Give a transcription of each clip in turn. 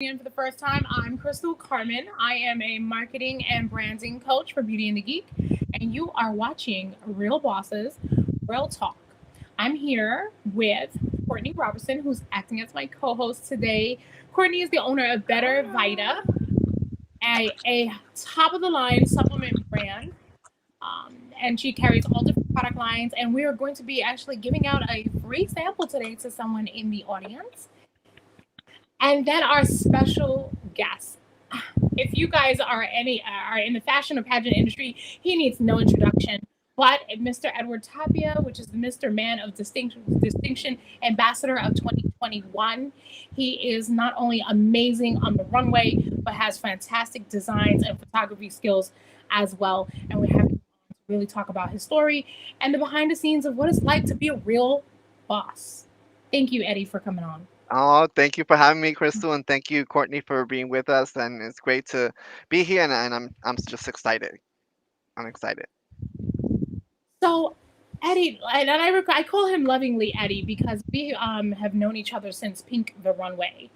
in for the first time, I'm Crystal Carmen. I am a marketing and branding coach for Beauty and the Geek, and you are watching Real Bosses, Real Talk. I'm here with Courtney Robertson, who's acting as my co host today. Courtney is the owner of Better Vita, a top of the line supplement brand. And she carries all different product lines. And we are going to be actually giving out a free sample today to someone in the audience. And then our special guest. If you guys are in the fashion or pageant industry, he needs no introduction. But Mr. Edward Tapia, which is the Mr. Man of Distinction Ambassador of 2021, he is not only amazing on the runway, but has fantastic designs and photography skills as well. And we have to really talk about his story and the behind the scenes of what it's like to be a real boss. Thank you, Eddie, for coming on. Oh, thank you for having me, Crystal, and thank you, Courtney, for being with us. And it's great to be here, and I'm just excited. I'm excited. So Eddie, I call him lovingly Eddie because we have known each other since Pink the Runway.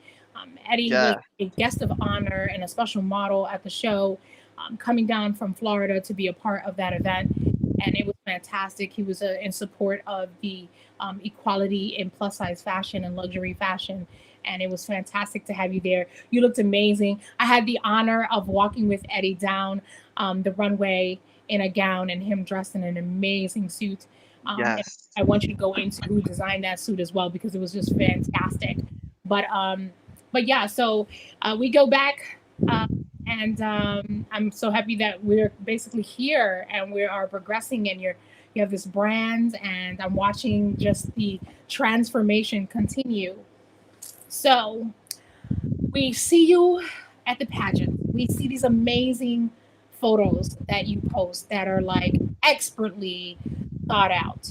Eddie was Yeah, a guest of honor and a special model at the show, coming down from Florida to be a part of that event, and it was fantastic. He was in support of the equality in plus size fashion and luxury fashion. And it was fantastic to have you there. You looked amazing. I had the honor of walking with Eddie down the runway in a gown and him dressed in an amazing suit. And yes. I want you to go into who designed that suit as well because it was just fantastic. But but yeah, so we go back, uh, and I'm so happy that we're basically here and we are progressing. And you have this brand, and I'm watching just the transformation continue. So we see you at the pageant. We see these amazing photos that you post that are like expertly thought out,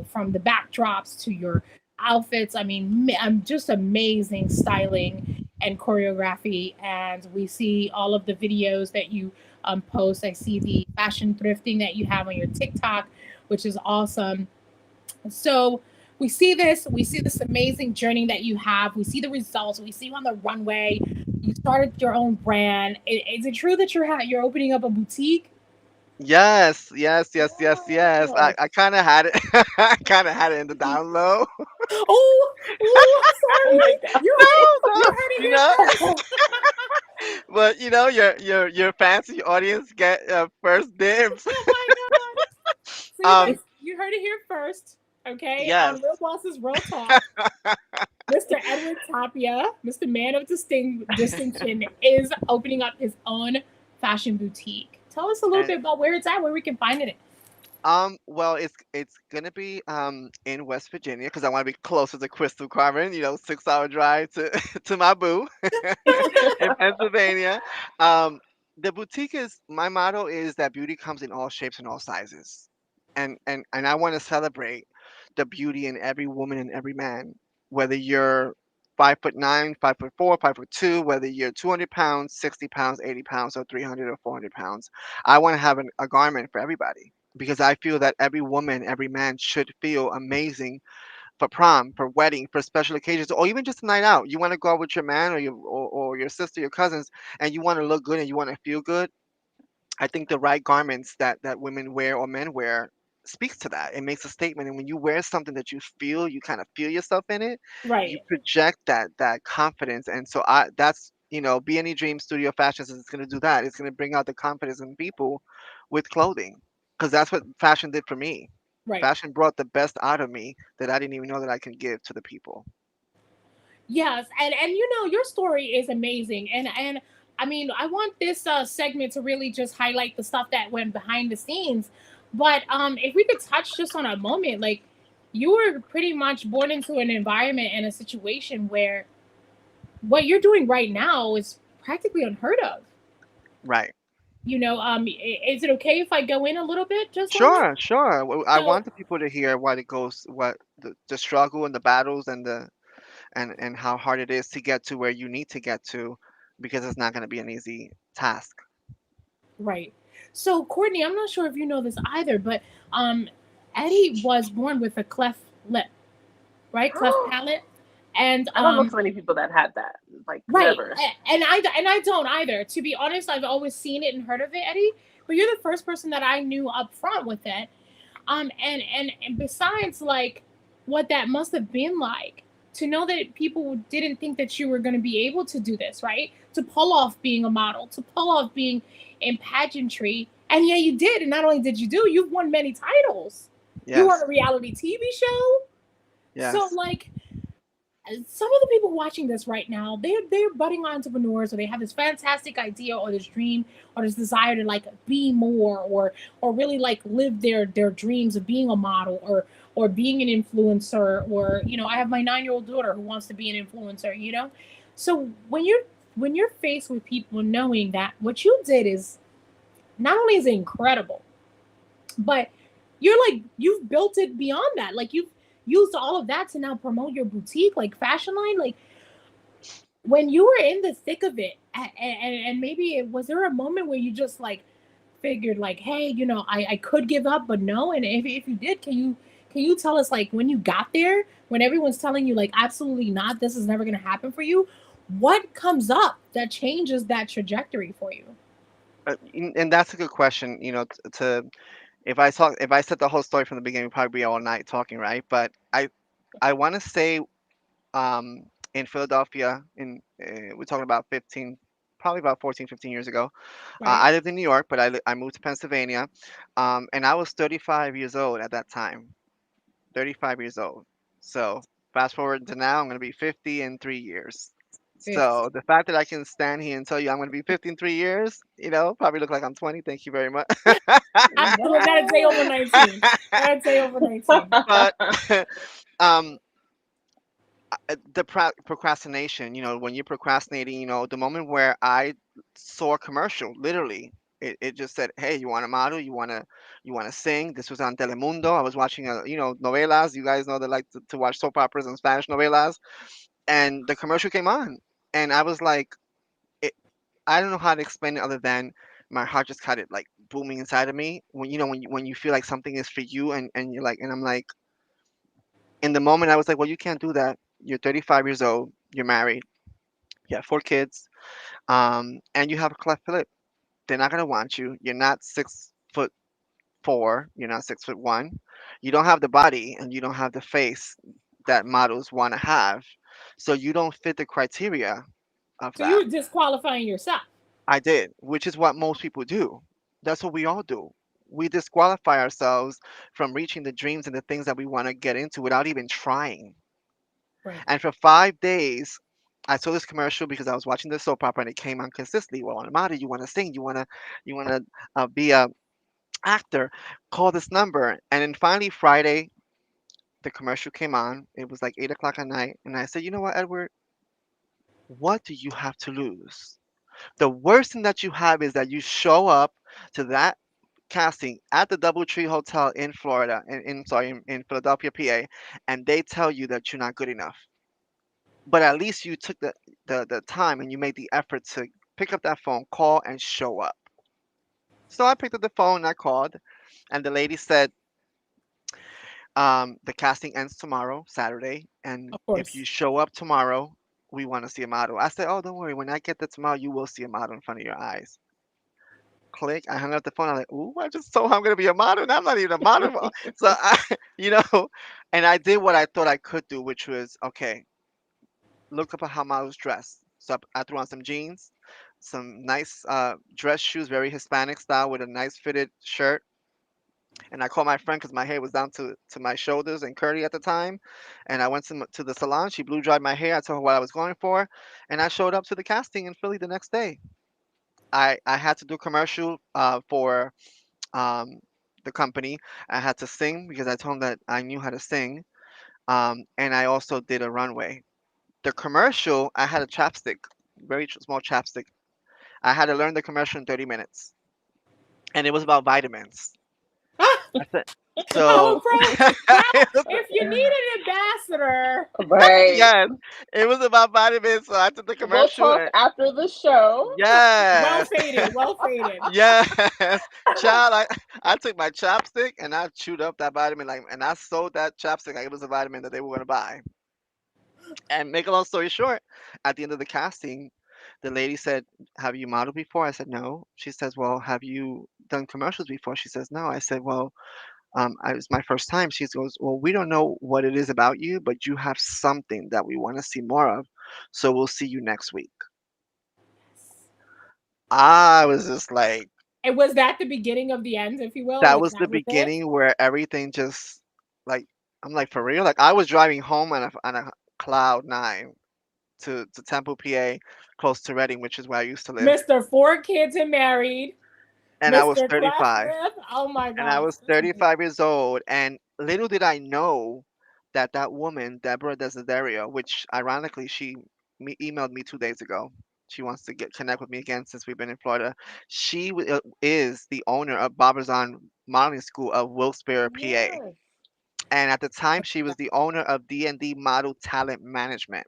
from the backdrops to your outfits. I mean, I'm just amazing styling and choreography. And we see all of the videos that you post. I see the fashion thrifting that you have on your TikTok, which is awesome. So we see this amazing journey that you have. We see the results. We see you on the runway. You started your own brand. Is it true that you're opening up a boutique? Yes, yes, yes, yes, yes. Oh, I kind of had it. I kind of had it in the down low. oh, oh! I'm Oh my sorry. god. No, You no, heard it you know. here first. But your fancy audience get first dibs. Oh my god! So you guys, Um, you heard it here first. Okay, yes. on Real Bosses Real Talk. Mr. Edward Tapia, Mr. Man of Distinction, is opening up his own fashion boutique. Tell us a little And bit about where it's at, where we can find it. well, it's gonna be in West Virginia because I want to be closer to Crystal Carmen. 6 hour drive to to my boo in Pennsylvania. Um, the boutique is my motto is that beauty comes in all shapes and all sizes, and I want to celebrate the beauty in every woman and every man, whether you're 5'9", 5'4", 5'2", whether you're 200 pounds, 60 pounds, 80 pounds, or 300 or 400 pounds. I want to have a garment for everybody because I feel that every woman, every man should feel amazing for prom, for wedding, for special occasions, or even just a night out. You want to go out with your man or your sister, your cousins, and you want to look good and you want to feel good. I think the right garments that women wear or men wear speaks to that. It makes a statement, and when you wear something that you feel, you kind of feel yourself in it. You Right, project that confidence, and so I that's Be Any Dream Studio Fashions is going to do that. It's going to bring out the confidence in people with clothing, because that's what fashion did for me. right. Fashion brought the best out of me that I didn't even know that I can give to the people. Yes, and your story is amazing, and I mean, I want this segment to really just highlight the stuff that went behind the scenes. But if we could touch just on a moment, like you were pretty much born into an environment and a situation where what you're doing right now is practically unheard of. Right. Is it okay if I go in a little bit just on that? Sure, sure. I So want the people to hear what it goes, what the struggle and the battles and how hard it is to get to where you need to get to, because it's not going to be an easy task. right. So Courtney, I'm not sure if you know this either, but Eddie was born with a cleft lip, right? Cleft palate. And I don't know too many people that had that. Like right, never. and I don't either. To be honest, I've always seen it and heard of it, Eddie. But you're the first person that I knew up front with it. And besides, like, what that must have been like to know that people didn't think that you were going to be able to do this, right? To pull off being a model, to pull off being in pageantry, and yeah, you did. And not only did you do, you've won many titles. You were on Yes. a reality TV show. So Yes. like some of the people watching this right now, they're budding entrepreneurs, or they have this fantastic idea or this dream or this desire to like be more, or really like live their dreams of being a model, or being an influencer, or I have my 9-year-old daughter who wants to be an influencer. So when you're faced with people knowing that what you did is not only is it incredible, but you've built it beyond that. Like you've used all of that to now promote your boutique, like fashion line. Like when you were in the thick of it, and maybe was there a moment where you just like figured like, hey, I could give up, but no. And if you did, can you tell us, like, when you got there, when everyone's telling you like absolutely not, this is never going to happen for you, what comes up that changes that trajectory for you? And that's a good question. To if I said the whole story from the beginning, we'd probably be all night talking, right? But I want to say, um, in Philadelphia, we're talking about 15, probably about 14, 15 years ago. Right. I lived in New York, but I moved to Pennsylvania, and I was 35 years old at that time. 35 years old. So fast forward to now, I'm going to be 50 in 3 years. So the fact that I can stand here and tell you I'm going to be 50 in 3 years, probably look like I'm 20. Thank you very much. Absolutely, that'd say over 19. That'd say over 19. But um, the procrastination, when you're procrastinating, the moment where I saw a commercial, literally, it just said, hey, you want to model, you want to sing. This was on Telemundo. I was watching novelas. You guys know they like to watch soap operas and Spanish novelas, and the commercial came on, and I was like, it, I don't know how to explain it other than my heart just kind of like booming inside of me when you feel like something is for you, and you're like, and I'm like, in the moment I was like, well, you can't do that. You're 35 years old. You're married. You have 4 kids, and you have a cleft lip. They're not gonna want you. You're not 6'4". You're not 6'1". You don't have the body and you don't have the face that models want to have. So you don't fit the criteria of So that. you're disqualifying yourself. I did, which is what most people do. That's what we all do. We disqualify ourselves from reaching the dreams and the things that we want to get into without even trying. Right. And for 5 days, I saw this commercial because I was watching the soap opera and it came on consistently. Well, Amada, you want to sing, you want to be a actor, call this number. And then finally Friday, the commercial came on. It was like 8 o'clock at night, and I said, you know what, Edward, what do you have to lose? The worst thing that you have is that you show up to that casting at the DoubleTree Hotel in Florida, in Philadelphia, PA, and they tell you that you're not good enough. But at least you took the time and you made the effort to pick up that phone, call, and show up. So I picked up the phone and I called, and the lady said, the casting ends tomorrow, Saturday, and Of if you course. show up tomorrow, we want to see a model. I said, oh, don't worry. When I get there tomorrow, you will see a model in front of your eyes. Click. I hung up the phone. I'm like, ooh, I just told her I'm gonna be a model, and I'm not even a model. So you know, and I did what I thought I could do, which was okay. Look up at how models dress. So I threw on some jeans, some nice dress shoes, very Hispanic style, with a nice fitted shirt. And I called my friend because my hair was down to my shoulders and curly at the time. And I went to the salon. She blew dried my hair. I told her what I was going for, and I showed up to the casting in Philly the next day. I had to do a commercial for um, the company. I had to sing because I told them that I knew how to sing, and I also did a runway. The commercial, I had a chapstick, very small chapstick. I had to learn the commercial in 30 minutes, and it was about vitamins. I said, Oh, so bro, it now was, if you need an ambassador, Right. yes, it was about vitamins. So I took the We'll commercial. talk after the show. well Yes, faded, well faded. yes, child. I took my chapstick and I chewed up that vitamin, like, and I sold that chapstick like it was a vitamin that they were gonna buy. And make a long story short, at the end of the casting, the lady said, "Have you modeled before?" I said, "No." She says, "Well, have you done commercials before?" She says, "No." I said, "Well, it's my first time." She goes, "Well, we don't know what it is about you, but you have something that we want to see more of. So we'll see you next week." I was just like, And was that the beginning of the end, if you will? that Like was the that was it? beginning where everything just like, I'm like, for real? Like I was driving home on a cloud nine to Temple, PA, close to Reading, which is where I used to live. Mr. Four Kids and Married, And I was Mr. Cleft 35. Lip. Oh my And I gosh. was 35 years old. And little did I know that that woman, Deborah Desiderio, which ironically she emailed me 2 days ago. She wants to get connect with me again since we've been in Florida. She is the owner of Barbizon Modeling School of Wilkes-Barre, PA. Yes. And at the time, she was the owner of D&D Model Talent Management.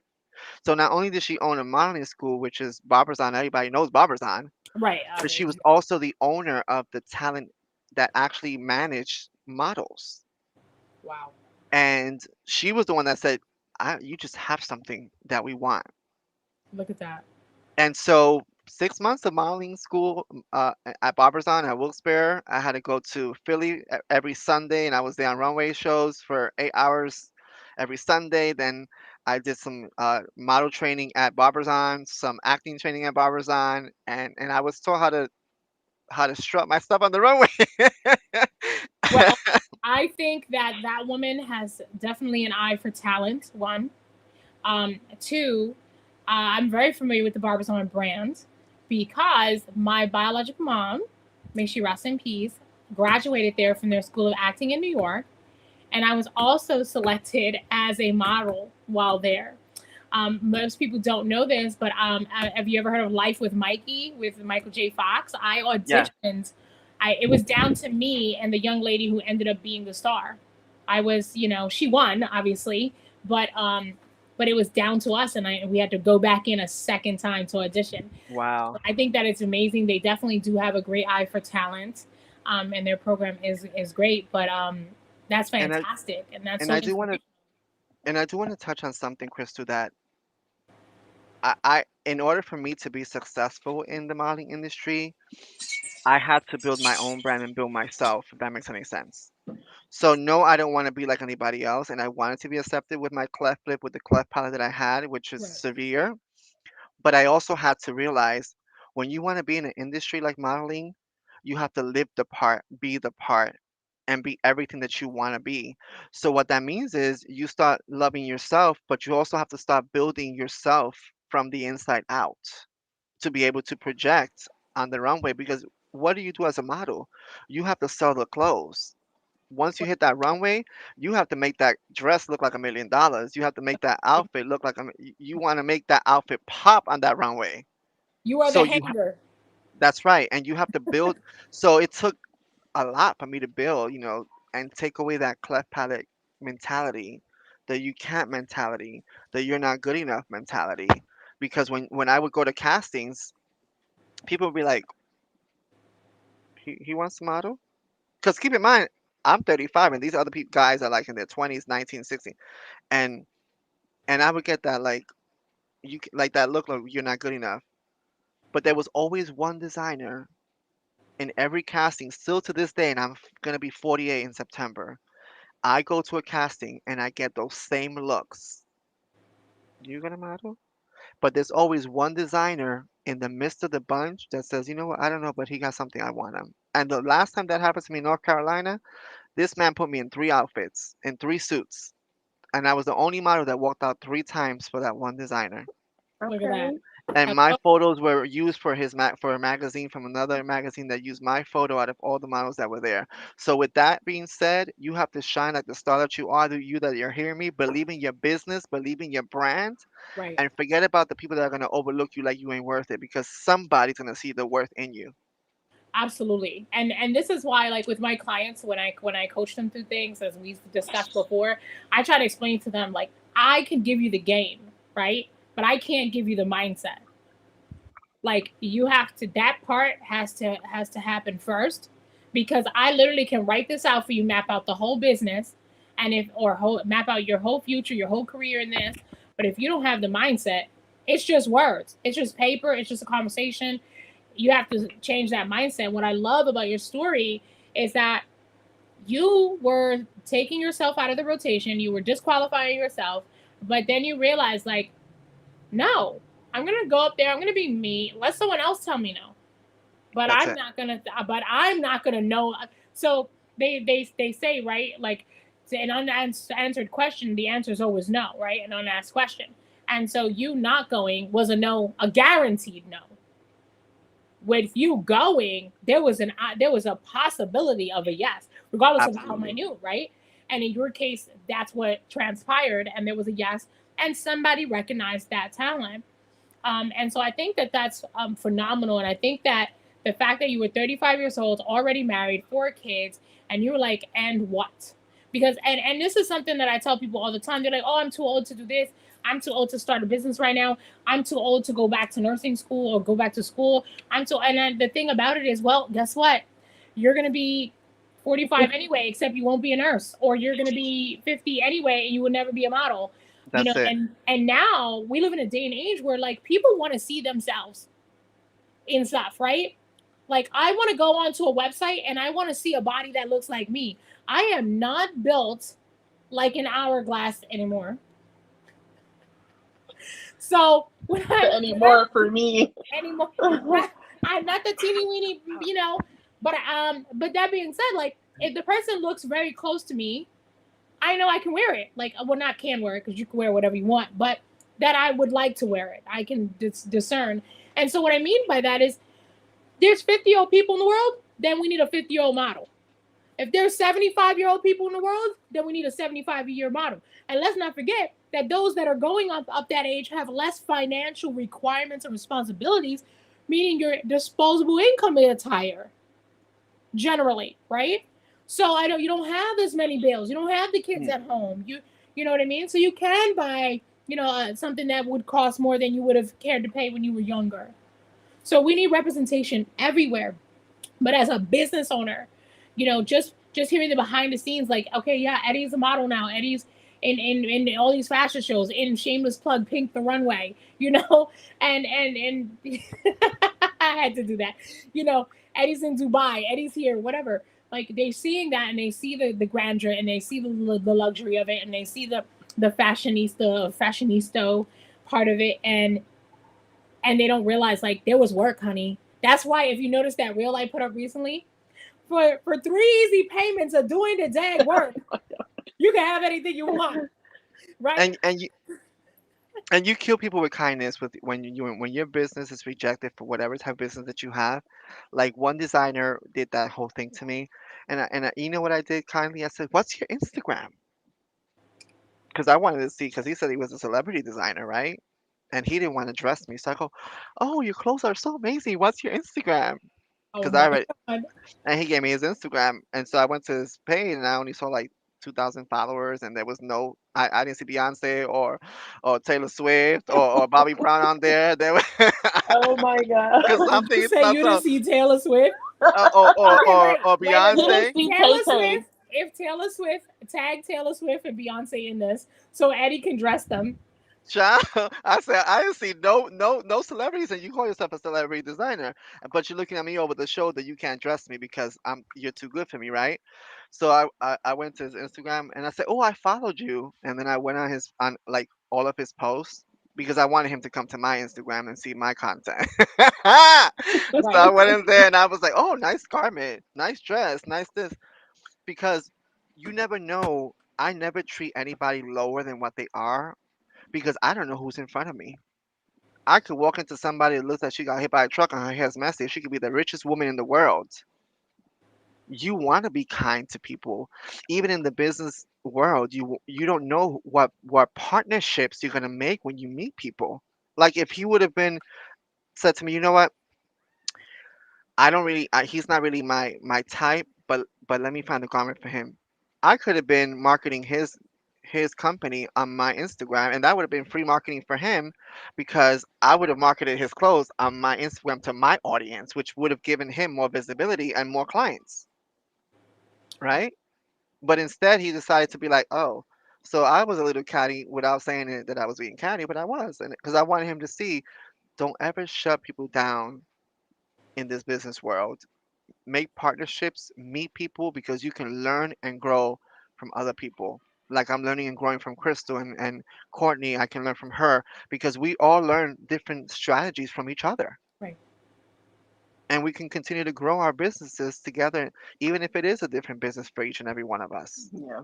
So not only did she own a modeling school, which is Barbizon, everybody knows Barbizon, Right. but she was also the owner of the talent that actually managed models. Wow. And she was the one that said, "You just have something that we want." Look at that. And so 6 months of modeling school at Barbizon at Wilkes-Barre. I had to go to Philly every Sunday, and I was there on runway shows for 8 hours every Sunday. Then I did some model training at Barbizon, some acting training at Barbizon, and I was taught how to strut my stuff on the runway. Well, I think that that woman has definitely an eye for talent. One, two, I'm very familiar with the Barbizon brand because my biological mom, may she rest in peace, graduated there from their School of Acting in New York, and I was also selected as a model while there. Most people don't know this, but have you ever heard of Life with Mikey with Michael J. Fox? I Yeah. auditioned. It was down to me and the young lady who ended up being the star. I was, she won obviously, but it was down to us, and we had to go back in a second time to audition. Wow. I think that it's amazing. They definitely do have a great eye for talent, and their program is great. But that's And I fantastic, and that's and so I do want to inspirational. and I do want to touch on something, Crystal, that I in order for me to be successful in the modeling industry, I had to build my own brand and build myself, if that makes any sense. So no, I don't want to be like anybody else, and I wanted to be accepted with my cleft lip, with the cleft palate that I had, which is Right. severe. But I also had to realize when you want to be in an industry like modeling, you have to live the part, be the part, and be everything that you want to be. So what that means is you start loving yourself, but you also have to start building yourself from the inside out to be able to project on the runway, because what do you do as a model? You have to sell the clothes. Once you hit that runway, you have to make that dress look like $1 million. You have to make that outfit look like you want to make that outfit pop on that runway. You are the So hanger. that's right, and you have to build. So it took a lot for me to build, and take away that cleft palate mentality, the you can't mentality, the you're not good enough mentality. Because when I would go to castings, people would be like, he wants to model? Because keep in mind, I'm 35 and these other guys are like in their 20s, 19, 16. And and I would get that like like that look like you're not good enough. But there was always one designer in every casting, still to this day, and I'm gonna be 48 in September. I go to a casting and I get those same looks. You gonna model? But there's always one designer in the midst of the bunch that says, you know what, I don't know, but he got something I want him. And the last time that happened to me in North Carolina, this man put me in 3 outfits, in 3 suits. And I was the only model that walked out 3 times for that one designer. Look at that. Okay. And my Hello. photos were used for for a magazine, from another magazine that used my photo out of all the models that were there. So with that being said, you have to shine like the star that you are. You that you're hearing me, believe in your business, believe in your brand, Right. and forget about the people that are gonna overlook you like you ain't worth it, because somebody's gonna see the worth in you. Absolutely. And this is why, like with my clients, when I coach them through things, as we've discussed before, I try to explain to them, like, I can give you the game, right? But I can't give you the mindset. Like, you have to, that part has to happen first, because I literally can write this out for you, map out the whole business, and if or whole, map out your whole future, your whole career in this. But if you don't have the mindset, it's just words. It's just paper. It's just a conversation. You have to change that mindset. What I love about your story is that you were taking yourself out of the rotation, you were disqualifying yourself, but then you realized, like, no, I'm gonna go up there, I'm gonna be me, let someone else tell me no. But That's I'm it. not gonna but I'm not gonna know. So they say, right, like, to an unanswered question, the answer is always no, right? An unasked question. And so you not going was a no, a guaranteed no. With you going, there was a possibility of a yes, regardless of how Absolutely. minute, right? And in your case, that's what transpired, and there was a yes, and somebody recognized that talent. And so I think that that's phenomenal, and I think that the fact that you were 35 years old, already married, 4 kids, and you were like, and what? Because and this is something that I tell people all the time. They're like, oh, I'm too old to do this. I'm too old to start a business right now. I'm too old to go back to nursing school or go back to school. I'm too. And then the thing about it is, well, guess what? You're gonna be 45 anyway, except you won't be a nurse, or you're gonna be 50 anyway, and you will never be a model. You know, That's it. and now we live in a day and age where, like, people want to see themselves in stuff, right? Like, I want to go onto a website and I want to see a body that looks like me. I am not built like an hourglass anymore. So when I Anymore for me. anymore, I'm not the teeny weeny, you know. But that being said, like, if the person looks very close to me, I know I can wear it. Like, well, not can wear it, because you can wear whatever you want, but that I would like to wear it. I can discern. And so what I mean by that is, there's 50-year-old people in the world, then we need a 50-year-old model. If there's 75-year-old people in the world, then we need a 75-year model. And let's not forget that those that are going up that age have less financial requirements and responsibilities, meaning your disposable income is higher generally, right? So I don't you don't have as many bills. You don't have the kids Mm. at home. You know what I mean? So you can buy, something that would cost more than you would have cared to pay when you were younger. So we need representation everywhere. But as a business owner, just hearing the behind the scenes, like, okay, yeah, Eddie's a model now. Eddie's in all these fashion shows, in shameless plug, Pink the Runway, and I had to do that. You know, Eddie's in Dubai, Eddie's here, whatever. Like, they seeing that, and they see the grandeur, and they see the luxury of it, and they see the fashionisto part of it, and they don't realize, like, there was work, honey. That's why, if you notice that reel I put up recently, for 3 easy payments of doing the dang work, you can have anything you want, right? And you kill people with kindness with when your business is rejected for whatever type of business that you have. Like, one designer did that whole thing to me, you know what I did kindly? I said, "What's your Instagram?" Because I wanted to see, because he said he was a celebrity designer, right? And he didn't want to dress me, so I go, "Oh, your clothes are so amazing. What's your Instagram?" Oh Because I my already god. and he gave me his Instagram, and so I went to his page, and I only saw like 2,000 followers, and there was no, I didn't see Beyonce or Taylor Swift or Bobby Brown on there. There was Oh my god. because I'm You thinking to say you didn't myself, see Taylor Swift? or, Okay, wait, or wait, wait, You wait. didn't Beyonce. see Tay Taylor Tay. Swift. If Taylor Swift, tag Taylor Swift and Beyonce in this, so Eddie can dress them. Child, I said I didn't see no celebrities, and you call yourself a celebrity designer, but you're looking at me over the shoulder. You can't dress me because you're too good for me, right? So I went to his Instagram, and I said, "Oh, I followed you," and then I went on like all of his posts because I wanted him to come to my Instagram and see my content. So I Right. went in there, and I was like, "Oh, nice garment, nice dress, nice this," because you never know. I never treat anybody lower than what they are because I don't know who's in front of me. I could walk into somebody that looks like she got hit by a truck and her hair's messy. She could be the richest woman in the world. You want to be kind to people, even in the business world. You don't know what partnerships you're gonna make when you meet people. Like, if he would have been said to me, you know what, I don't really, he's not really my type, but let me find a garment for him. I could have been marketing his company on my Instagram, and that would have been free marketing for him because I would have marketed his clothes on my Instagram to my audience, which would have given him more visibility and more clients, right? But instead, he decided to be like, oh. So I was a little catty without saying it that I was being catty, but I was, and because I wanted him to see, don't ever shut people down in this business world. Make partnerships, meet people because you can learn and grow from other people. Like I'm learning and growing from Crystal and Courtney, I can learn from her because we all learn different strategies from each other. Right. And we can continue to grow our businesses together, even if it is a different business for each and every one of us. Yeah.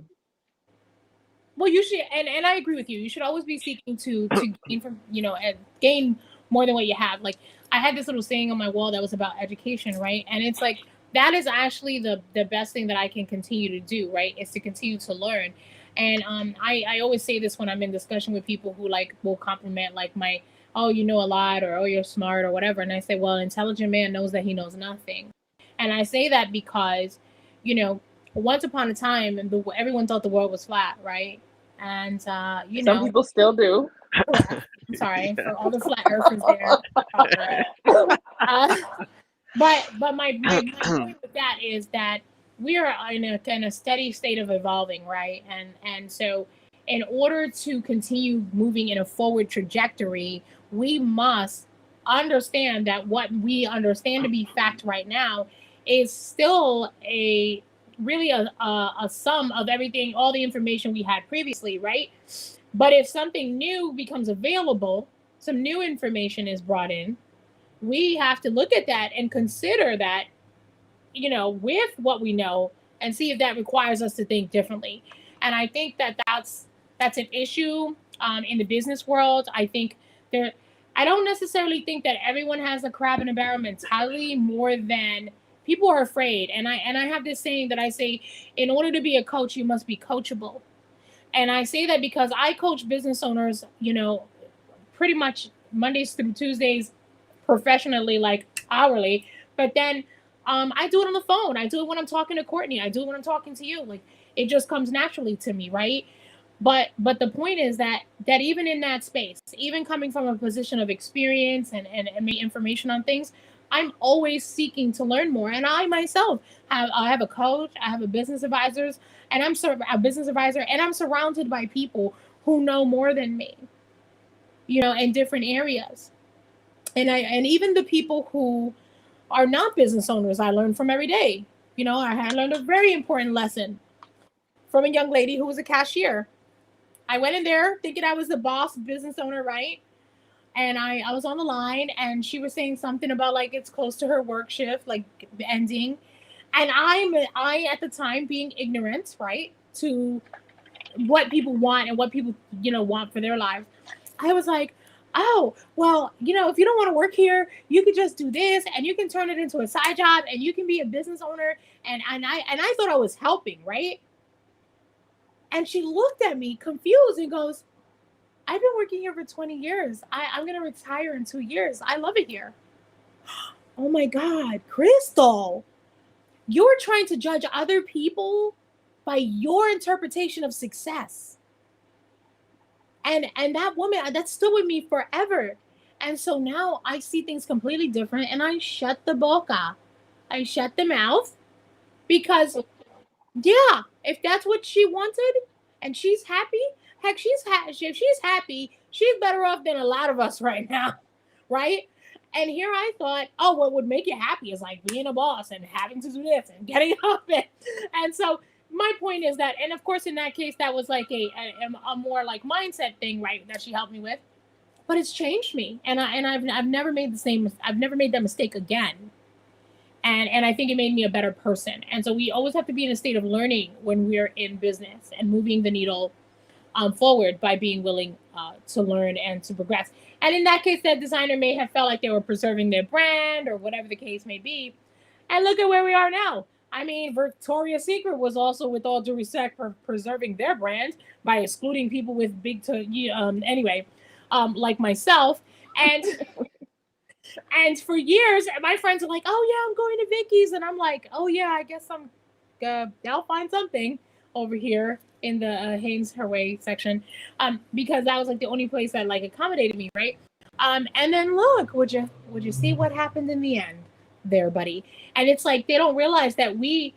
Well, you should, and I agree with you. You should always be seeking to gain from, and gain more than what you have. Like I had this little saying on my wall that was about education, right? And it's like that is actually the best thing that I can continue to do, right? Is to continue to learn. And I always say this when I'm in discussion with people who like will compliment like my, oh, you know a lot, or oh, you're smart, or whatever. And I say, well, an intelligent man knows that he knows nothing. And I say that because, you know, once upon a time, everyone thought the world was flat, right? And Some people still do. correct. I'm sorry for all the flat earthers there. Uh, but my point with that is that we are in a steady state of evolving, right? And so in order to continue moving in a forward trajectory, we must understand that what we understand to be fact right now is still a really a sum of everything, all the information we had previously, right? But if something new becomes available, some new information is brought in, we have to look at that and consider that, with what we know and see if that requires us to think differently. And I think that that's an issue in the business world. I think there, I don't necessarily think that everyone has a crab in a barrel mentality more than people are afraid. And I have this saying that I say, in order to be a coach, you must be coachable. And I say that because I coach business owners, pretty much Mondays through Tuesdays professionally, like hourly. But then I do it on the phone. I do it when I'm talking to Courtney. I do it when I'm talking to you. Like it just comes naturally to me, right? But the point is that even in that space, even coming from a position of experience and information on things, I'm always seeking to learn more. And I myself I have a coach, I have a business advisors, and a business advisor, and I'm surrounded by people who know more than me, in different areas. And even the people who are not business owners, I learn from every day. I had learned a very important lesson from a young lady who was a cashier. I went in there thinking I was the boss business owner, right? And I was on the line and she was saying something about like it's close to her work shift, like ending. And I at the time being ignorant, right, to what people want and what people, want for their lives. I was like, oh, well, if you don't want to work here, you could just do this and you can turn it into a side job and you can be a business owner. And I thought I was helping, right? And she looked at me confused and goes, I've been working here for 20 years. I'm going to retire in 2 years. I love it here. Oh my God, Crystal, you're trying to judge other people by your interpretation of success. And that woman, that stood with me forever. And so now I see things completely different and I shut the boca. I shut the mouth because, yeah, if that's what she wanted and she's happy, heck, if she's happy, she's better off than a lot of us right now, right? And here I thought, oh, what would make you happy is like being a boss and having to do this and getting up. And so my point is that, and of course, in that case, that was like a more like mindset thing, right? That she helped me with, but it's changed me, and I've never made I've never made that mistake again, and I think it made me a better person. And so we always have to be in a state of learning when we're in business and moving the needle forward by being willing to learn and to progress. And in that case, that designer may have felt like they were preserving their brand or whatever the case may be. And look at where we are now. I mean, Victoria's Secret was also, with all due respect, for preserving their brand by excluding people with anyway, like myself. And and for years, my friends are like, "Oh yeah, I'm going to Vicky's," and I'm like, "Oh yeah, I guess I'll find something over here in the Haynes Herway section," because that was like the only place that like accommodated me, right? And then look, would you see what happened in the end, there, buddy? And it's like they don't realize that we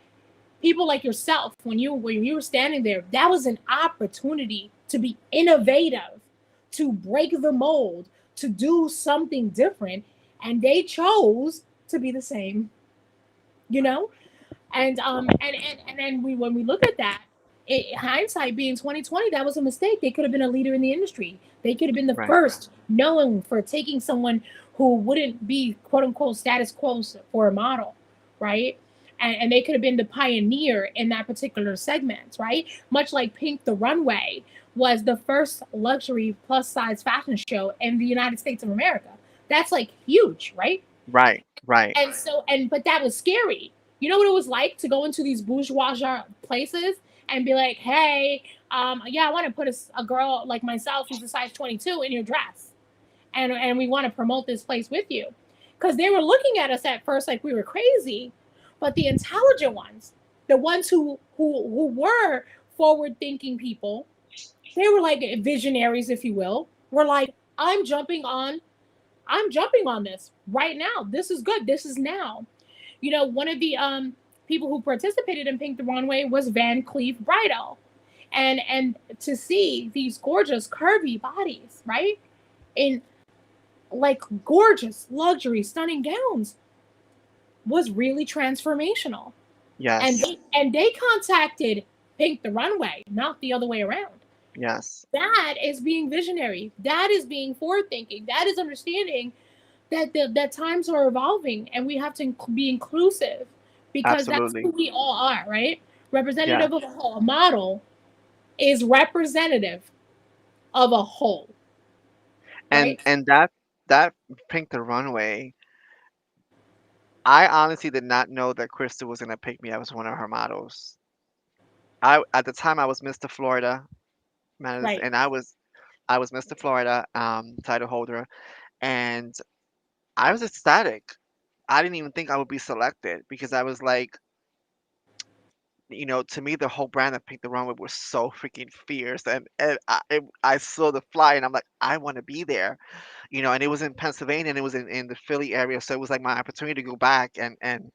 people like yourself, when you were standing there, that was an opportunity to be innovative, to break the mold, to do something different, and they chose to be the same, you know? And then when we look at that, hindsight being 2020, that was a mistake. They could have been a leader in the industry. They could have been the Right. first known for taking someone who wouldn't be quote unquote status quo for a model, right? And they could have been the pioneer in that particular segment, right? Much like Pink the Runway was the first luxury plus size fashion show in the United States of America. That's like huge, right? Right. Right. But that was scary. You know what it was like to go into these bourgeois places and be like, hey, yeah, I want to put a girl like myself who's a size 22 in your dress, and we want to promote this place with you, because they were looking at us at first like we were crazy, but the intelligent ones, the ones who were forward thinking people, they were like visionaries, if you will, were like, I'm jumping on this right now. This is good. This is now. One of the people who participated in Pink the Runway was Van Cleef Bridal. And to see these gorgeous curvy bodies, right? In like gorgeous luxury stunning gowns was really transformational. And Yes. they contacted Pink the Runway, not the other way around. Yes. That is being visionary. That is being forward thinking. That is understanding that times are evolving and we have to be inclusive, because that's who Absolutely. we all are, right? Yeah. Representative of a whole. A model is representative of a whole, And right? that Pink the Runway, I honestly did not know that Crystal was gonna pick me up as one of her models. I At the time I was Mr. Florida, Right. and I was Mr. Florida title holder, and I was ecstatic. I didn't even think I would be selected because I was like, to me the whole brand of Pink the Runway was so freaking fierce, and I saw the fly and I'm like, I want to be there, and it was in Pennsylvania and it was in the Philly area, so it was like my opportunity to go back and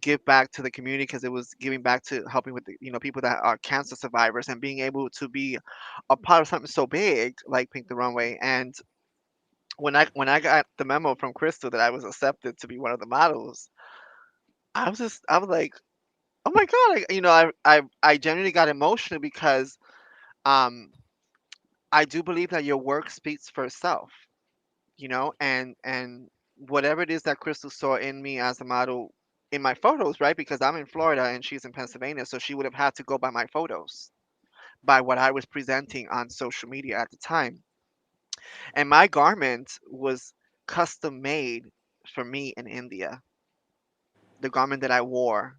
give back to the community, because it was giving back to helping with the people that are cancer survivors, and being able to be a part of something so big like Pink the Runway. And when I got the memo from Crystal that I was accepted to be one of the models, I was like, oh my god, I genuinely got emotional because um I do believe that your work speaks for itself, and whatever it is that Crystal saw in me as a model in my photos, right? Because I'm in Florida and she's in Pennsylvania, so she would have had to go by my photos, by what I was presenting on social media at the time. And my garment was custom made for me in India. The garment that I wore,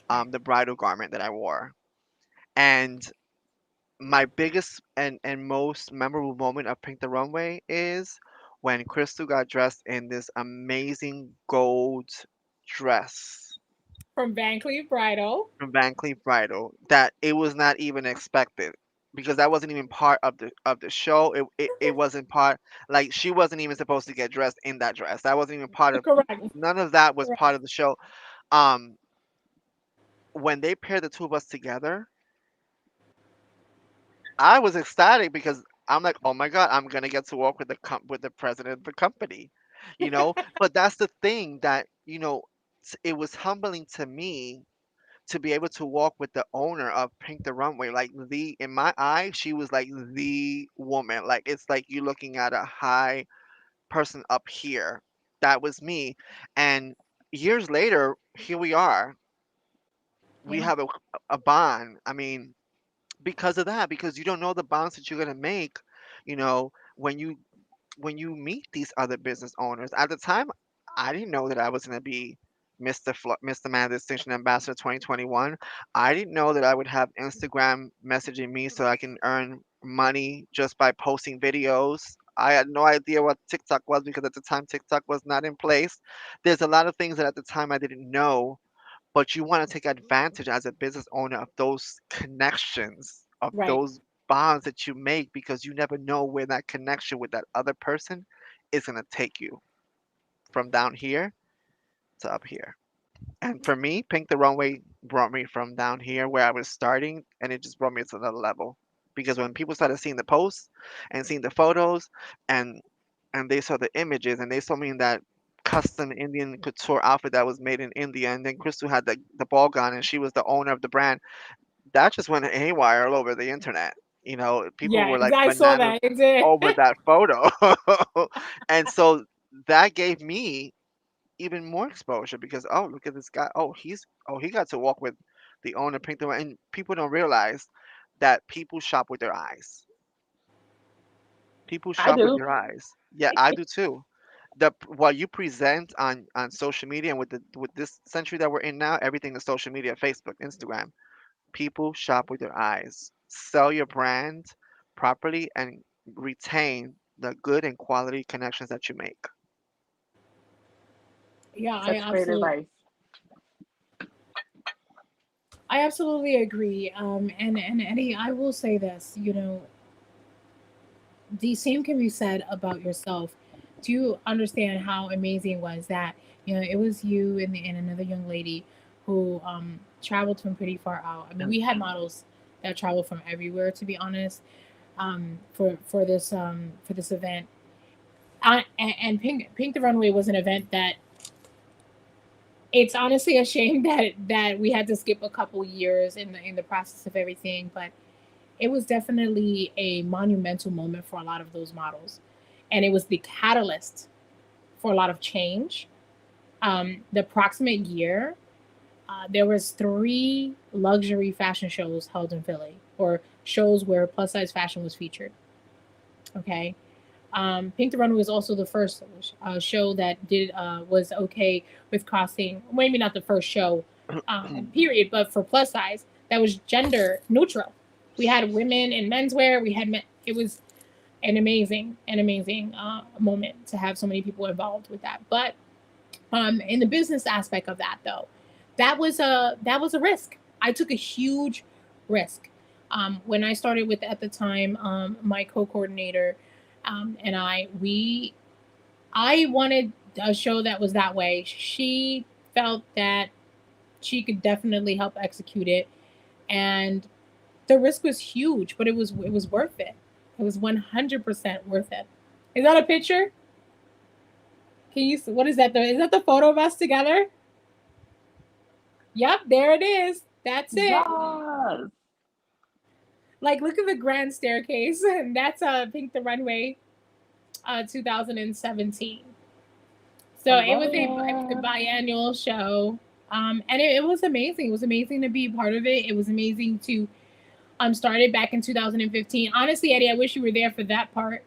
the bridal garment that I wore. And my biggest and most memorable moment of Pink the Runway is when Crystal got dressed in this amazing gold dress From Van Cleef Bridal. from Van Cleef Bridal that it was not even expected, because that wasn't even part of the show. It wasn't part, like, she wasn't even supposed to get dressed in that dress. That wasn't even part of, Correct. none of that was part Correct. of the show. Um when they paired the two of us together, I was ecstatic because I'm like, oh my god, I'm gonna get to work with with the president of the company, But that's the thing that it was humbling to me to be able to walk with the owner of Pink the Runway. Like, in my eye, she was like the woman. Like, it's like you looking at a high person up here. That was me, and years later, here we are. We Yeah. have a bond. I mean, because of that, because you don't know the bonds that you're gonna make, when you meet these other business owners. At the time, I didn't know that I was gonna be Mr. Man Distinction Ambassador 2021. I didn't know that I would have Instagram messaging me so I can earn money just by posting videos. I had no idea what TikTok was, because at the time TikTok was not in place. There's a lot of things that at the time I didn't know, but you want to take advantage as a business owner of those connections, of Right. those bonds that you make, because you never know where that connection with that other person is going to take you from down here to up here. And for me, Pink the Runway brought me from down here where I was starting, and it just brought me to another level. Because when people started seeing the posts and seeing the photos, and they saw the images, and they saw me in that custom Indian couture outfit that was made in India, and then Crystal had the ball gown, and she was the owner of the brand. That just went haywire all over the internet. People Yeah, were like I saw bananas that. It did. over that photo. And so that gave me even more exposure because, oh, look at this guy. He got to walk with the owner, Pink the and people don't realize that people shop with their eyes. People I shop with do. their eyes. Yeah, I do too. What you present on social media, and with this century that we're in now, everything is social media, Facebook, Instagram. People shop with their eyes. Sell your brand properly and retain the good and quality connections that you make. Yeah, Such great advice. I absolutely agree. And Eddie, I will say this. The same can be said about yourself. Do you understand how amazing was that? It was you and another young lady who traveled from pretty far out. I mean, we had models that traveled from everywhere, to be honest, for this event. And Pink the Runway was an event that it's honestly a shame that we had to skip a couple years in the process of everything, but it was definitely a monumental moment for a lot of those models, and it was the catalyst for a lot of change. The approximate year, there was three luxury fashion shows held in Philly, or shows where plus size fashion was featured. Okay, Pink the Runway was also the first show that did was okay with costing. Maybe not the first show, period, but for plus size that was gender neutral. We had women in menswear. We had men. It was an amazing moment to have so many people involved with that. But in the business aspect of that, though, that was a risk. I took a huge risk when I started with at the time my co-coordinator and I wanted a show that was that way. She felt that she could definitely help execute it, and the risk was huge, but it was worth it. It was 100% worth it. Is that a picture? Can you? What is that? Is that the photo of us together? Yep, there it is. That's it. Yes. Like, look at the grand staircase, and that's Pink the Runway, 2017. I So it love was a it. biannual show, and it was amazing. It was amazing to be a part of it. It was amazing to started back in 2015. Honestly, Eddie, I wish you were there for that part.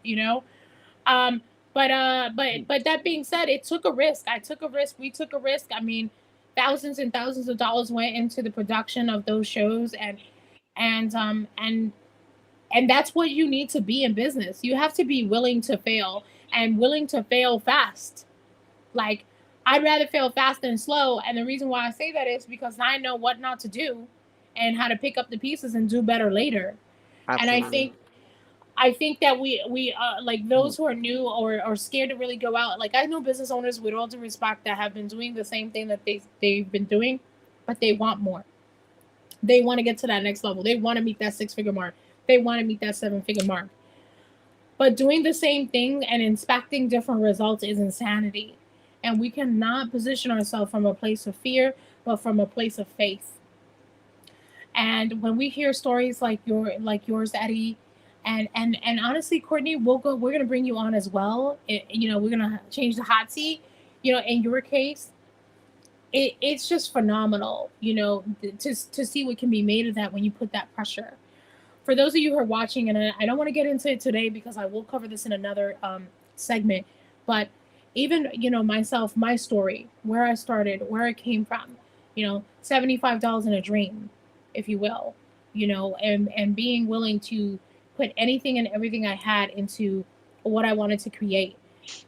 Um, but that being said, it took a risk. I took a risk. We took a risk. I mean, thousands and thousands of dollars went into the production of those shows, and um and and that's what you need to be in business. You have to be willing to fail and willing to fail fast. Like, I'd rather fail fast than slow, and the reason why I say that is because I know what not to do and how to pick up the pieces and do better later. And I Absolutely. think I think that we like those who are new or scared to really go out. Like, I know business owners, with all due respect, that have been doing the same thing that they've been doing, but they want more. They want to get to that next level. They want to meet that six-figure mark. They want to meet that seven-figure mark. But doing the same thing and expecting different results is insanity. And we cannot position ourselves from a place of fear, but from a place of faith. And when we hear stories like yours, Eddie, and honestly, Courtney, we're gonna bring you on as well. We're gonna change the hot seat. In your case, it's just phenomenal. To see what can be made of that when you put that pressure. For those of you who are watching, and I don't want to get into it today because I will cover this in another segment, but even myself, my story, where I started, where I came from, $75 in a dream, if you will, and being willing to put anything and everything I had into what I wanted to create,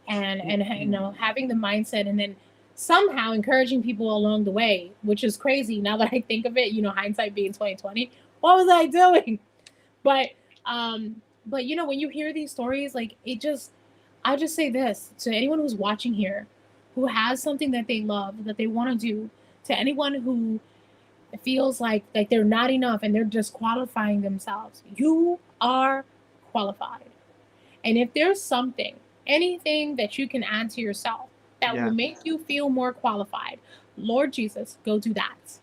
and having the mindset, and then somehow encouraging people along the way, which is crazy now that I think of it. Hindsight being 2020, what was I doing? But when you hear these stories, like, I just say this to anyone who's watching here, who has something that they love, that they want to do, to anyone feels like they're not enough and they're disqualifying themselves. You are qualified. And if there's something, anything that you can add to yourself that will Yes. make you feel more qualified, Lord Jesus, go do that.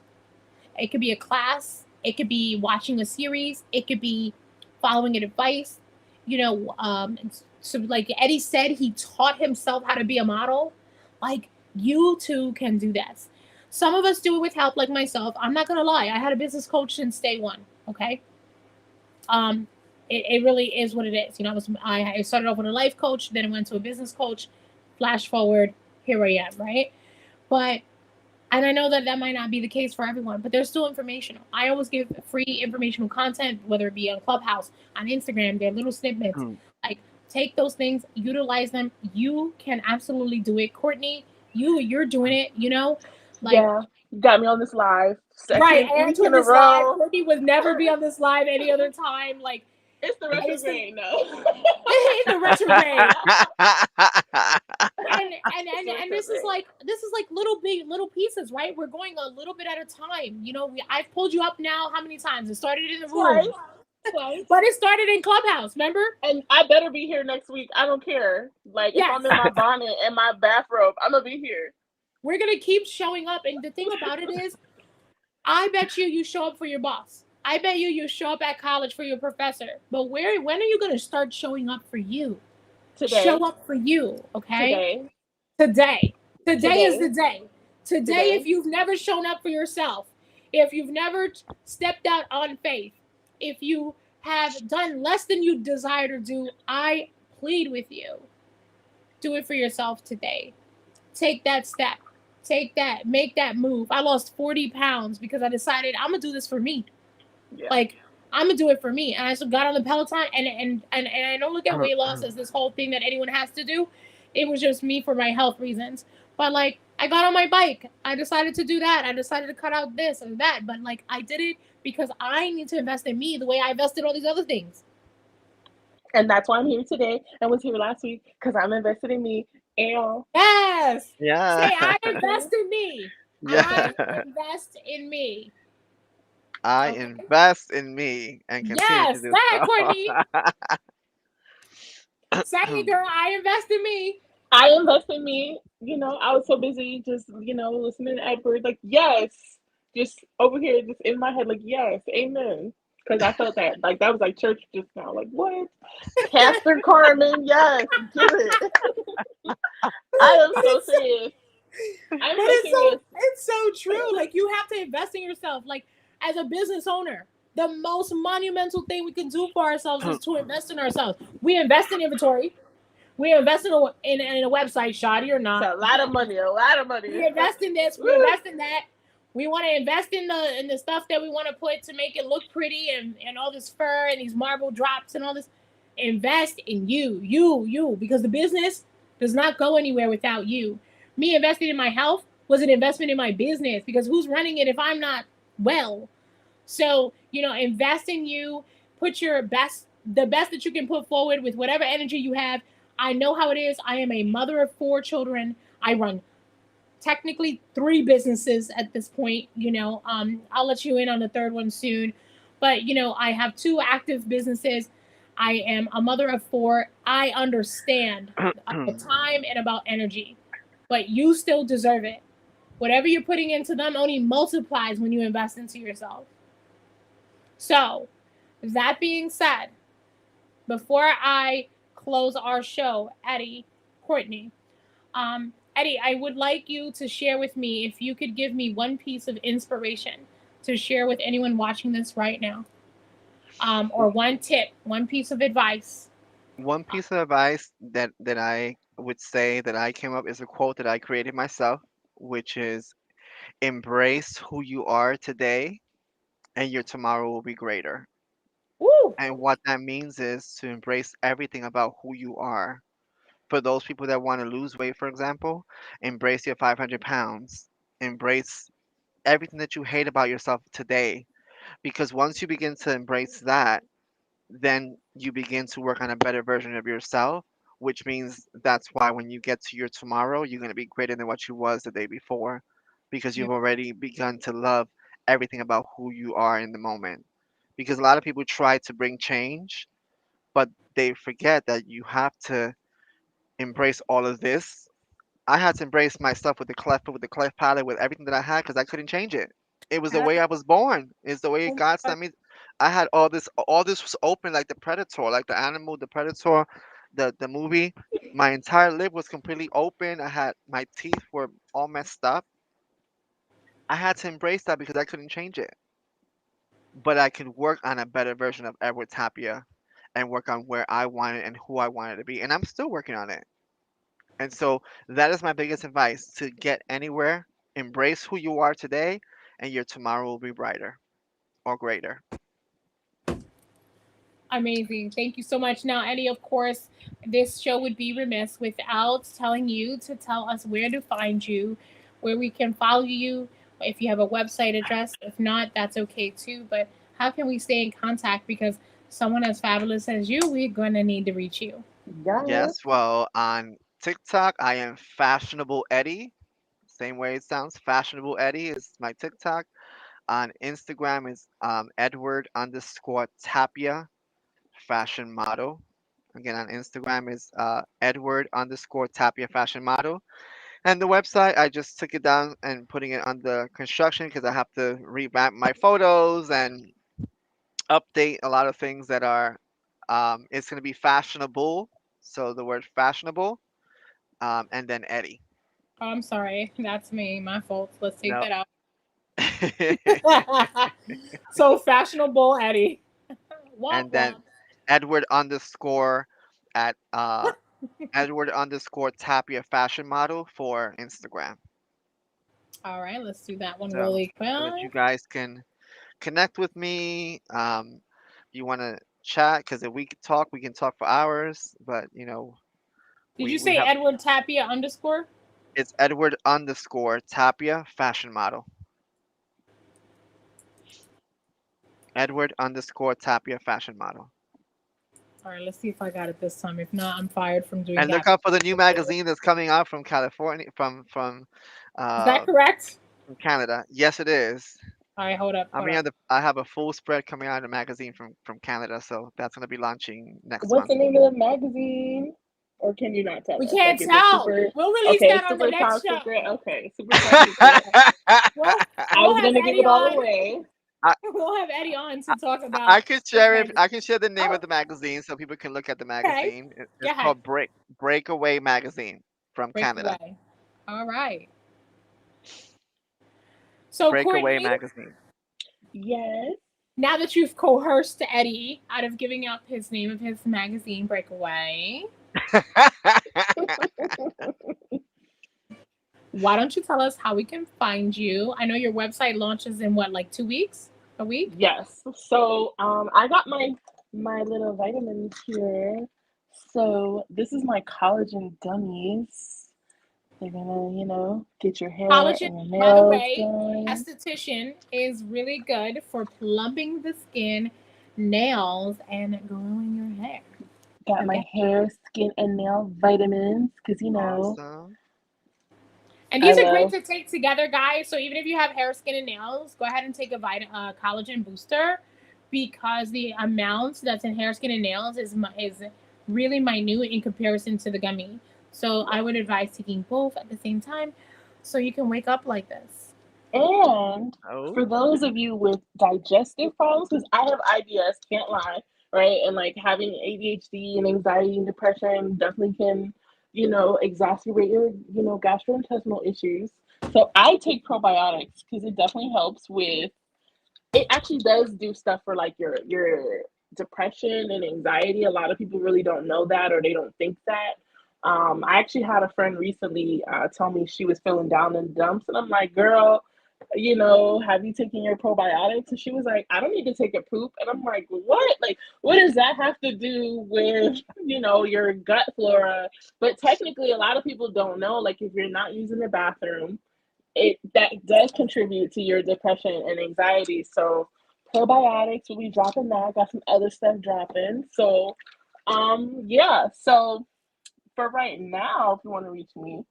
It could be a class, it could be watching a series, it could be following an advice. So like Eddie said, he taught himself how to be a model. Like you too can do this. Some of us do it with help, like myself. I'm not gonna lie, I had a business coach since day one. Okay, um, it really is what it is. I started off with a life coach, then I went to a business coach. Flash forward, here I am, right? But and I know that that might not be the case for everyone, but they're still informational. I always give free informational content, whether it be on Clubhouse, on Instagram, they're little snippets. Like, take those things, utilize them. You can absolutely do it. Courtney, you're doing it, like, Yeah. You got me on this live right, second and week to in a this live. row. Courtney would never be on this live any other time. Like, It's the I just think retrograde, no. in the retrograde. and It's the this is retrograde. like little big little pieces, right? We're going a little bit at a time. I've pulled you up now how many times? It started in the Twice. room, Twice. but it started in Clubhouse, remember? And I better be here next week. I don't care. Like, if Yes. I'm in my bonnet and my bathrobe, I'm going to be here. We're gonna keep showing up, and the thing about it is, I bet you show up for your boss. I bet you show up at college for your professor. But when are you gonna start showing up for you? Today. Show up for you, okay? Today. Today. Today is Today. the day. Today, if Today. you've never shown up for yourself, if you've never stepped out on faith, if you have done less than you desire to do, I plead with you. Do it for yourself today. Take that step. Take that. Make that move. I lost 40 pounds because I decided I'm going to do this for me. Yeah. Like, I'm gonna do it for me. And I just got on the Peloton, and I don't look at weight loss as this whole thing that anyone has to do. It was just me for my health reasons. But like, I got on my bike. I decided to do that. I decided to cut out this or that. But like, I did it because I need to invest in me the way I invested all these other things. And that's why I'm here today and was here last week, because I'm invested in me. And Yes. Yeah. Say, I invest in me. I Yeah. invest in me. I Okay. invest in me and continue to Yes. do That, Courtney. so. Say it, girl. I invest in me. I invest in me. I was so busy just, listening to Edward. Like, yes. Just over here, just in my head, like, yes, amen. Because I felt that. Like, that was like church just now. Like, what? Pastor Carmen, yes, do it. I am But so it's serious. I'm But so serious. it's so true. Like, you have to invest in yourself. Like, as a business owner, the most monumental thing we can do for ourselves is to invest in ourselves. We invest in inventory. We invest in a website, shoddy or It's not. a lot of money, a lot of money. We invest in this. We Woo. invest in that. We want to invest in the stuff that we want to put to make it look pretty, and all this fur and these marble drops and all this. Invest in you, because the business does not go anywhere without you. Me investing in my health was an investment in my business, because who's running it if I'm not well? So, invest in you, put the best that you can put forward with whatever energy you have. I know how it is. I am a mother of 4 children. I run technically 3 businesses at this point. I'll let you in on the third one soon. But, I have 2 active businesses. I am a mother of 4. I understand the time and about energy, but you still deserve it. Whatever you're putting into them only multiplies when you invest into yourself. So, that being said, before I close our show, Eddie, I would like you to share with me, if you could give me one piece of inspiration to share with anyone watching this right now, or one tip, one piece of advice. One piece of advice that I would say that I came up is a quote that I created myself, which is embrace who you are today and your tomorrow will be greater. Woo! And what that means is to embrace everything about who you are. For those people that want to lose weight, for example, embrace your 500 pounds. Embrace everything that you hate about yourself today. Because once you begin to embrace that, then you begin to work on a better version of yourself, which means that's why when you get to your tomorrow, you're going to be greater than what you was the day before because You're, you've already begun to love everything about who you are in the moment. Because a lot of people try to bring change, but they forget that you have to embrace all of this. I had to embrace myself with the cleft foot, with the cleft palate, with everything that I had because I couldn't change it. It was the That's, way I was born. It's the way oh my God God. sent me. I had all this. All this was open like the predator, like the animal, the predator, the movie. My entire lip was completely open. I had my teeth were all messed up. I had to embrace that because I couldn't change it. But I could work on a better version of Edward Tapia and work on where I wanted and who I wanted to be. And I'm still working on it. And so that is my biggest advice to get anywhere, embrace who you are today, and your tomorrow will be brighter or greater. Amazing. Thank you so much. Now, Eddie, of course, this show would be remiss without telling you to tell us where to find you, where we can follow you, if you have a website address. If not, that's okay too. But how can we stay in contact? Because someone as fabulous as you, we're going to need to reach you. Yeah. Yes, well, on TikTok, I am Fashionable Eddie. Same way it sounds. Fashionable Eddie is my TikTok. On Instagram is Edward underscore Tapia fashion model. Again, on Instagram is Edward underscore Tapia fashion model. And the website, I just took it down and putting it under construction because I have to revamp my photos and update a lot of things that are. It's going to be fashionable. So the word fashionable, and then Eddie. Oh, I'm sorry. That's me. My fault. Let's take No. that out. So fashionable, Eddie. Womp And then womp. Edward underscore at Edward underscore Tapia fashion model for Instagram. All right, let's do that one So really so that you quick. guys can connect with me. You want to chat because if we could talk, we can talk for hours. But Did you we say have Edward Tapia underscore? it's Edward underscore Tapia fashion model. Edward underscore Tapia fashion model. All right, let's see if I got it this time. If not, I'm fired from doing And look that. out for the new magazine that's coming out from California, Is that uh, correct? from Canada. Yes, it is. All right, hold up, I hold mean, up. I have a full spread coming out in a magazine from Canada, so that's gonna be launching next What's month. the name of the magazine? Or can you not tell We us? can't Like, is it tell. super? We'll release Okay, that on the super next top show. secret. Okay, super top secret. We'll I we'll was have gonna give Eddie it all on. away. I, We'll have Eddie on to talk I about could this share it. magazine. I can share the name Oh, of the magazine so people can look at the okay. magazine. Go It's ahead. called Breakaway Magazine from Canada. Breakaway. All right. So Breakaway Courtney, Magazine. Yes. now that you've coerced Eddie out of giving up his name of his magazine, Breakaway, why don't you tell us how we can find you? I know your website launches in what, like 2 weeks? A week? Yes. So I got my little vitamins here. So this is my collagen gummies. They're gonna, get your hair Collagen, and your by the nails way, done. esthetician is really good for plumping the skin, nails, and growing your hair. Got my Okay. hair, skin, and nail vitamins because Awesome. And I these are great love. to take together, guys. So even if you have hair, skin, and nails, go ahead and take a collagen booster because the amount that's in hair, skin, and nails is really minute in comparison to the gummy. So I would advise taking both at the same time so you can wake up like this. And Oh. for those of you with digestive problems, because I have IBS, can't lie, right? And like having ADHD and anxiety and depression definitely can, exacerbate your, gastrointestinal issues. So I take probiotics because it definitely helps with it actually does do stuff for like your depression and anxiety. A lot of people really don't know that or they don't think that. I actually had a friend recently tell me she was feeling down in the dumps, and I'm like, girl, have you taken your probiotics? And she was like, I don't need to take a poop. And I'm like, what? Like, what does that have to do with, your gut flora? But technically, a lot of people don't know. Like, if you're not using the bathroom, it that does contribute to your depression and anxiety. So probiotics will be dropping that. Got some other stuff dropping. So yeah. So for right now, if you want to reach me,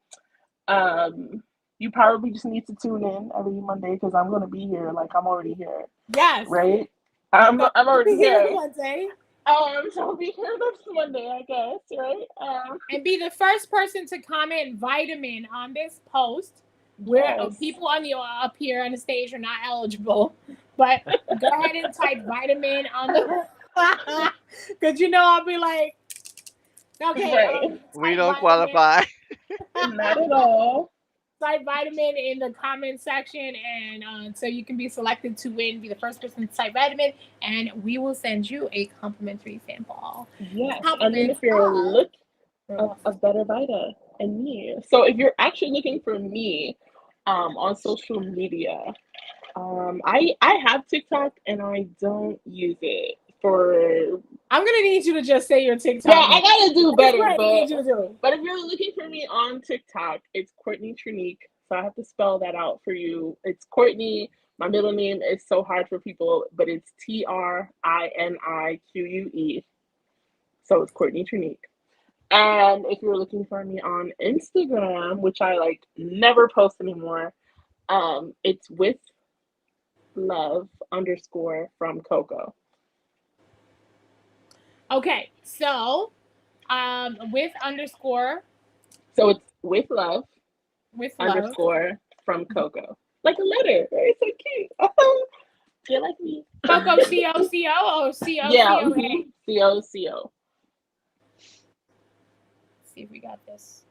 um you probably just need to tune in every Monday because I'm gonna be here. Like I'm already here, Yes. right? So I'm already here here. one day So I'll be here next Monday, I guess, right? and be the first person to comment vitamin on this post. Where Yes. people on the up here on the stage are not eligible, but go ahead and type vitamin on the because I'll be like, okay, Right. We type don't vitamin. qualify. Not at all. Type vitamin in the comment section, and so you can be selected to win. Be the first person to type vitamin, and we will send you a complimentary sample. Yes. And then if Compliments you're look of a better Vita and me. So if you're actually looking for me on social media, I have TikTok and I don't use it for. I'm gonna need you to just say your Yeah, TikTok I name. gotta do That's better, what I need you to do. but if you're looking for me on TikTok, it's Courtney Trinique. So I have to spell that out for you. It's Courtney. My middle name is so hard for people, but it's Trinique. So it's Courtney Trinique. And if you're looking for me on Instagram, which I like never post anymore, it's with love underscore from Coco. Okay, so with underscore So it's with love with love. underscore from Coco. Like a letter. Right? It's so cute. You like me. Coco COCO or Yeah. COCOA. COCO. See if we got this.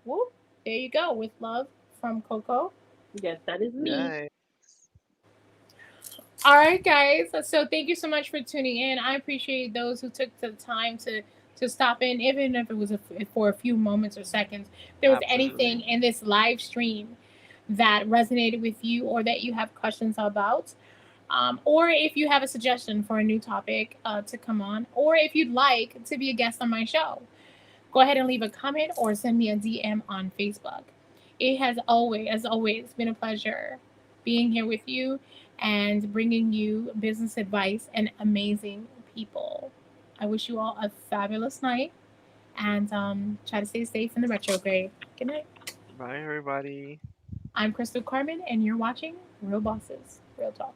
Whoop. There you go. With love from Coco. Yes, that is me. Yay. All right, guys. So thank you so much for tuning in. I appreciate those who took the time to stop in, even if it was for a few moments or seconds. If there was Absolutely. anything in this live stream that resonated with you or that you have questions about, or if you have a suggestion for a new topic to come on, or if you'd like to be a guest on my show, go ahead and leave a comment or send me a DM on Facebook. It has always, as always, been a pleasure being here with you and bringing you business advice and amazing people. I wish you all a fabulous night and try to stay safe in the retrograde. Good night. Bye, everybody. I'm Crystal Carmen, and you're watching Real Bosses, Real Talk.